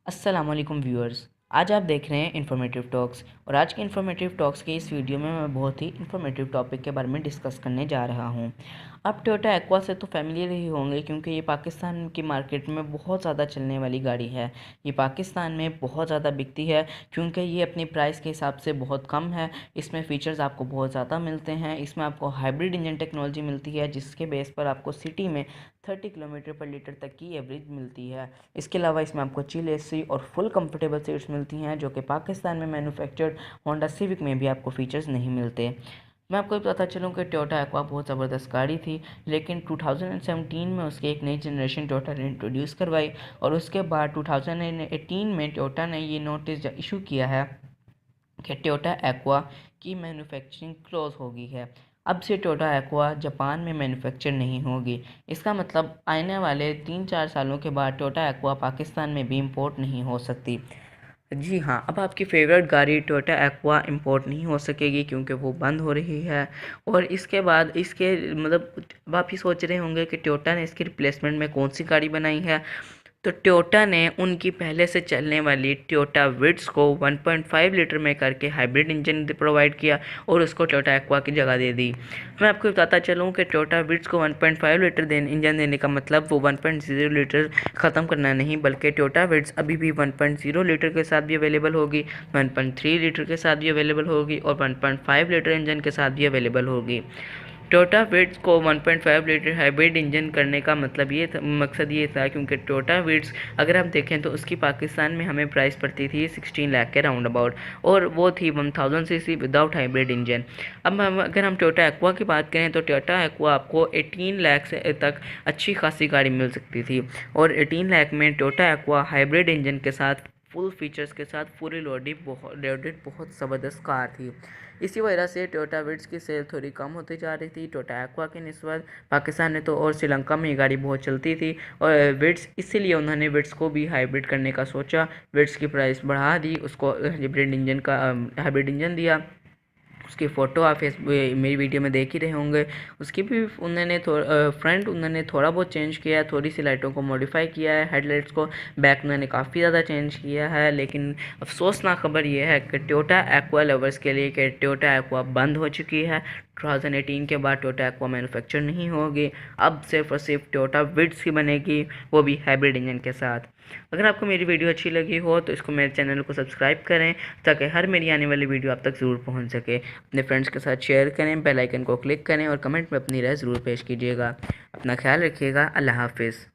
अस्सलाम वालेकुम व्यूअर्स। आज आप देख रहे हैं इन्फॉर्मेटिव टॉक्स और आज के इन्फॉर्मेटिव टॉक्स के इस वीडियो में मैं बहुत ही इन्फॉर्मेटिव टॉपिक के बारे में डिस्कस करने जा रहा हूं। आप टोयोटा एक्वा से तो फैमिलियर ही होंगे क्योंकि ये पाकिस्तान की मार्केट में बहुत ज़्यादा चलने वाली गाड़ी है। ये पाकिस्तान में बहुत ज़्यादा बिकती है क्योंकि ये अपनी प्राइस के हिसाब से बहुत कम है। इसमें फ़ीचर्स आपको बहुत ज़्यादा मिलते हैं। इसमें आपको हाइब्रिड इंजन टेक्नोलॉजी मिलती है जिसके बेस पर आपको सिटी में 30 किलोमीटर पर लीटर तक की एवरेज मिलती है। इसके अलावा इसमें आपको चिल एसी और फुल कंफर्टेबल सीट्स मिलती हैं जो कि पाकिस्तान में मैन्युफैक्चर्ड होंडा सिविक में भी आपको फीचर्स नहीं मिलते। मैं आपको पता चलूँ कि टोयोटा एक्वा बहुत ज़बरदस्त गाड़ी थी, लेकिन 2017 में उसकी एक नई जनरेशन टोयोटा ने इंट्रोड्यूस करवाई और उसके बाद 2018 में टोयोटा ने ये नोटिस इशू किया है कि टोयोटा एक्वा की मैन्युफैक्चरिंग क्लोज हो गई है। अब से टोयोटा एक्वा जापान में मैन्युफैक्चर नहीं होगी। इसका मतलब आने वाले 3-4 सालों के बाद टोयोटा एक्वा पाकिस्तान में भी इंपोर्ट नहीं हो सकती। जी हाँ, अब आपकी फेवरेट गाड़ी टोयोटा एक्वा इंपोर्ट नहीं हो सकेगी क्योंकि वो बंद हो रही है। और इसके बाद इसके मतलब अब आप ये सोच रहे होंगे कि टोयोटा ने इसके रिप्लेसमेंट में कौन सी गाड़ी बनाई है। तो टोयोटा ने उनकी पहले से चलने वाली टोयोटा विट्स को 1.5 लीटर में करके हाइब्रिड इंजन प्रोवाइड किया और उसको टोयोटा एक्वा की जगह दे दी। मैं आपको बताता चलूँ कि टोयोटा विट्स को 1.5 लीटर इंजन देने का मतलब वो 1.0 लीटर ख़त्म करना नहीं, बल्कि टोयोटा विट्स अभी भी 1.0 लीटर के साथ भी अवेलेबल होगी, 1.3 लीटर के साथ भी अवेलेबल होगी और 1.5 लीटर इंजन के साथ भी अवेलेबल होगी। टोयोटा विट्स को 1.5 लीटर हाइब्रिड इंजन करने का मतलब मकसद ये था क्योंकि टोयोटा विट्स अगर आप देखें तो उसकी पाकिस्तान में हमें प्राइस पड़ती थी 16 लाख के राउंड अबाउट और वो थी 1000 सीसी विदाउट हाइब्रिड इंजन। अब अगर हम टोयोटा एक्वा की बात करें तो टोयोटा एक्वा आपको 18 लाख से तक अच्छी खासी गाड़ी मिल सकती थी और 18 लाख में टोयोटा एक्वा हाइब्रिड इंजन के साथ फुल फीचर्स के साथ पूरी लोडेड बहुत ज़बरदस्त कार थी। इसी वजह से टोयोटा विट्स की सेल थोड़ी कम होती जा रही थी टोयोटा एक्वा के निस्बत। पाकिस्तान में तो और श्रीलंका में ये गाड़ी बहुत चलती थी और विट्स इसीलिए उन्होंने विट्स को भी हाइब्रिड करने का सोचा। विट्स की प्राइस बढ़ा दी, उसको हाइब्रिड इंजन दिया। उसकी फ़ोटो आप मेरी वीडियो में देख ही रहे होंगे। उसकी भी उन्होंने फ्रंट उन्होंने थोड़ा बहुत चेंज किया है, थोड़ी सी लाइटों को मॉडिफाई किया है, हेडलाइट्स को बैक उन्होंने काफ़ी ज़्यादा चेंज किया है। लेकिन अफसोसनाक खबर यह है कि टोयोटा एक्वा लवर्स के लिए कि टोयोटा एक्वा बंद हो चुकी है। 2018 के बाद टोयोटा एक्वा मैन्युफैक्चर नहीं होगी। अब सिर्फ और सिर्फ टोयोटा विट्स ही बनेगी, वो भी हाइब्रिड इंजन के साथ। अगर आपको मेरी वीडियो अच्छी लगी हो तो इसको मेरे चैनल को सब्सक्राइब करें ताकि हर मेरी आने वाली वीडियो आप तक ज़रूर पहुंच सके। अपने फ्रेंड्स के साथ शेयर करें, बेल आइकन को क्लिक करें और कमेंट में अपनी राय ज़रूर पेश कीजिएगा। अपना ख्याल रखिएगा। अल्लाह हाफिज़।